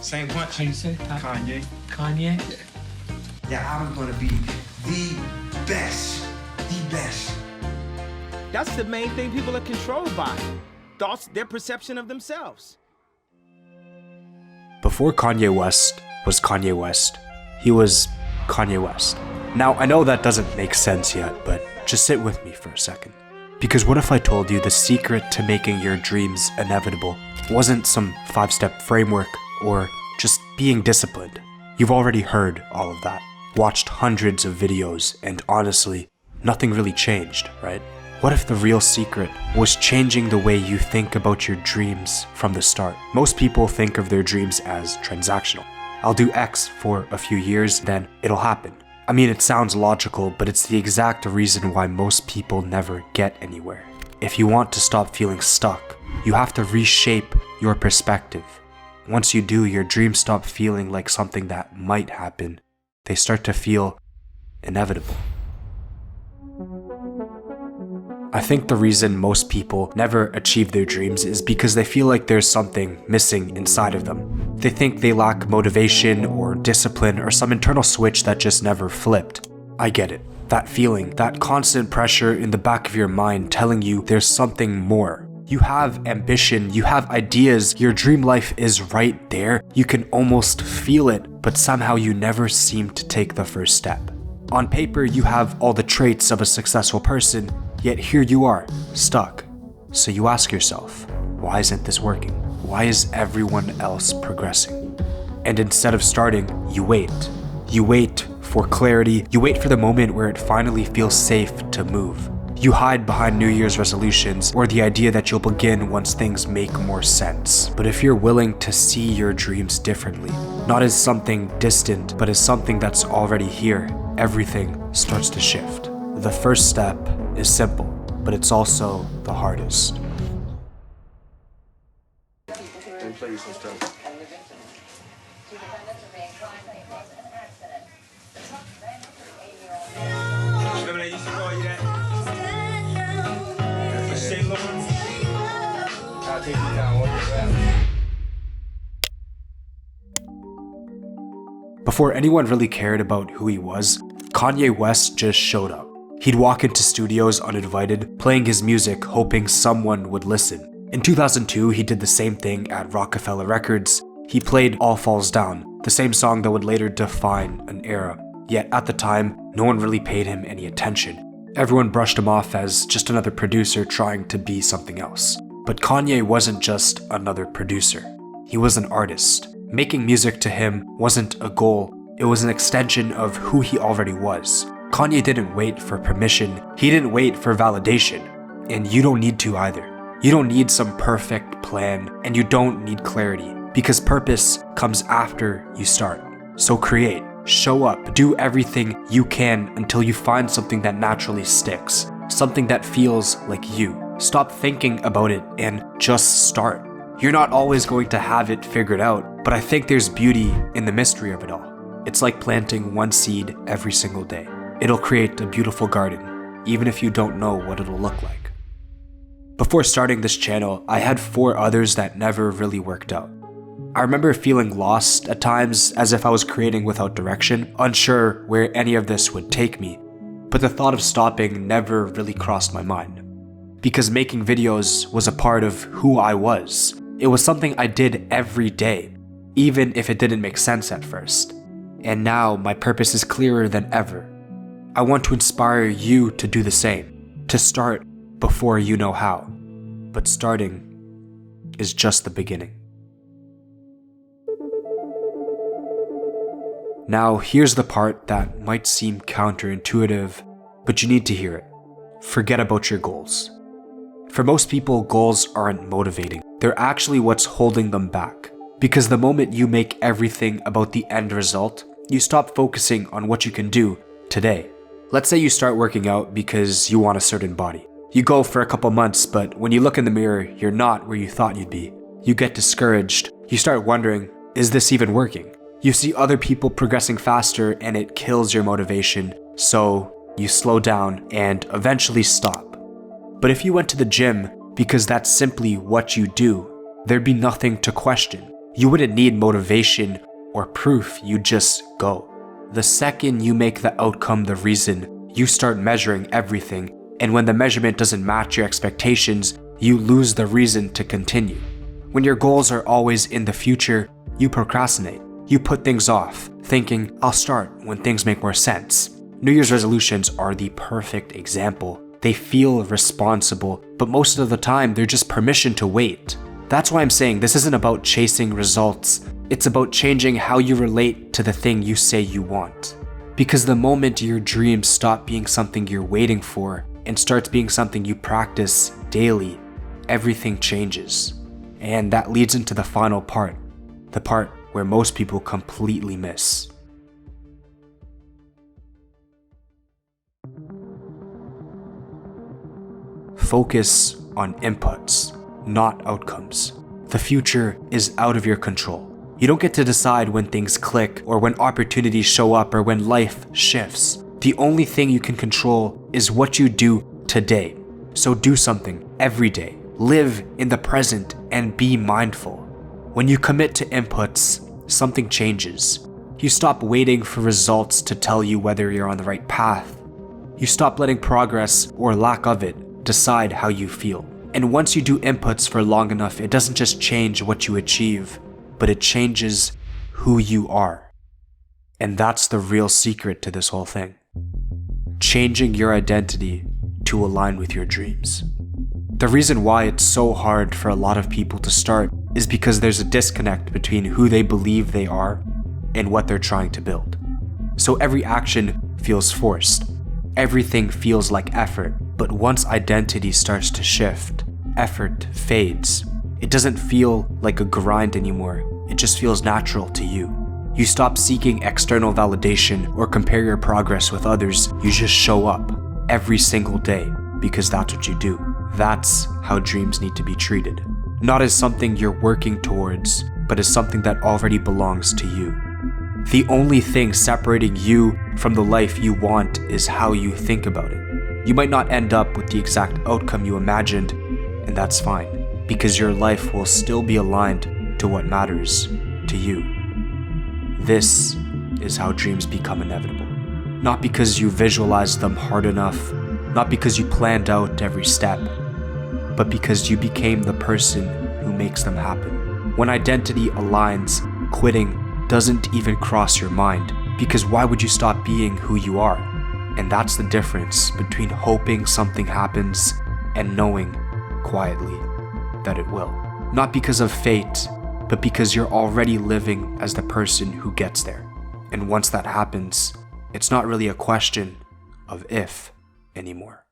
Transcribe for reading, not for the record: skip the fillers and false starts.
Same punch. How you say? Kanye. Kanye? That album's gonna be the best. The best. That's the main thing people are controlled by. Thoughts, their perception of themselves. Before Kanye West was Kanye West, he was Kanye West. Now, I know that doesn't make sense yet, but just sit with me for a second. Because what if I told you the secret to making your dreams inevitable wasn't some 5-step framework or just being disciplined? You've already heard all of that, watched hundreds of videos, and honestly, nothing really changed, right? What if the real secret was changing the way you think about your dreams from the start? Most people think of their dreams as transactional. I'll do X for a few years, then it'll happen. I mean, it sounds logical, but it's the exact reason why most people never get anywhere. If you want to stop feeling stuck, you have to reshape your perspective. Once you do, your dreams stop feeling like something that might happen. They start to feel inevitable. I think the reason most people never achieve their dreams is because they feel like there's something missing inside of them. They think they lack motivation or discipline or some internal switch that just never flipped. I get it. That feeling, that constant pressure in the back of your mind telling you there's something more. You have ambition, you have ideas, your dream life is right there. You can almost feel it, but somehow you never seem to take the first step. On paper, you have all the traits of a successful person, yet here you are, stuck. So you ask yourself, why isn't this working? Why is everyone else progressing? And instead of starting, you wait. You wait for clarity. You wait for the moment where it finally feels safe to move. You hide behind New Year's resolutions or the idea that you'll begin once things make more sense. But if you're willing to see your dreams differently, not as something distant, but as something that's already here, everything starts to shift. The first step is simple, but it's also the hardest. Let me play you some stuff. Remember they used to call you that? For Shay Lawrence? I'll take you down one day. Before anyone really cared about who he was, Kanye West just showed up. He'd walk into studios uninvited, playing his music hoping someone would listen. In 2002, he did the same thing at Rockefeller Records. He played All Falls Down, the same song that would later define an era. Yet at the time, no one really paid him any attention. Everyone brushed him off as just another producer trying to be something else. But Kanye wasn't just another producer. He was an artist. Making music to him wasn't a goal, it was an extension of who he already was. Kanye didn't wait for permission, he didn't wait for validation, and you don't need to either. You don't need some perfect plan, and you don't need clarity, because purpose comes after you start. So create, show up, do everything you can until you find something that naturally sticks, something that feels like you. Stop thinking about it and just start. You're not always going to have it figured out, but I think there's beauty in the mystery of it all. It's like planting one seed every single day. It'll create a beautiful garden, even if you don't know what it'll look like. Before starting this channel, I had 4 others that never really worked out. I remember feeling lost at times, as if I was creating without direction, unsure where any of this would take me. But the thought of stopping never really crossed my mind. Because making videos was a part of who I was. It was something I did every day, even if it didn't make sense at first. And now my purpose is clearer than ever. I want to inspire you to do the same, to start before you know how. But starting is just the beginning. Now, here's the part that might seem counterintuitive, but you need to hear it. Forget about your goals. For most people, goals aren't motivating. They're actually what's holding them back. Because the moment you make everything about the end result, you stop focusing on what you can do today. Let's say you start working out because you want a certain body. You go for a couple months, but when you look in the mirror, you're not where you thought you'd be. You get discouraged. You start wondering, is this even working? You see other people progressing faster and it kills your motivation, so you slow down and eventually stop. But if you went to the gym because that's simply what you do, There'd be nothing to question. You wouldn't need motivation or proof, you just go. The second you make the outcome the reason, you start measuring everything, and when the measurement doesn't match your expectations, you lose the reason to continue. When your goals are always in the future, you procrastinate. You put things off, thinking, I'll start when things make more sense. New Year's resolutions are the perfect example. They feel responsible, but most of the time, they're just permission to wait. That's why I'm saying this isn't about chasing results. It's about changing how you relate to the thing you say you want. Because the moment your dreams stop being something you're waiting for and starts being something you practice daily, everything changes. And that leads into the final part, the part where most people completely miss. Focus on inputs, not outcomes. The future is out of your control. You don't get to decide when things click or when opportunities show up or when life shifts. The only thing you can control is what you do today. So do something every day. Live in the present and be mindful. When you commit to inputs, something changes. You stop waiting for results to tell you whether you're on the right path. You stop letting progress or lack of it decide how you feel. And once you do inputs for long enough, it doesn't just change what you achieve, but it changes who you are. And that's the real secret to this whole thing. Changing your identity to align with your dreams. The reason why it's so hard for a lot of people to start is because there's a disconnect between who they believe they are and what they're trying to build. So every action feels forced. Everything feels like effort, but once identity starts to shift, effort fades. It doesn't feel like a grind anymore. It just feels natural to you. You stop seeking external validation or compare your progress with others. You just show up every single day because that's what you do. That's how dreams need to be treated. Not as something you're working towards, but as something that already belongs to you. The only thing separating you from the life you want is how you think about it. You might not end up with the exact outcome you imagined, and that's fine, because your life will still be aligned to what matters to you. This is how dreams become inevitable. Not because you visualized them hard enough, not because you planned out every step, but because you became the person who makes them happen. When identity aligns, quitting doesn't even cross your mind, because why would you stop being who you are? And that's the difference between hoping something happens and knowing quietly that it will. Not because of fate, but because you're already living as the person who gets there. And once that happens, it's not really a question of if anymore.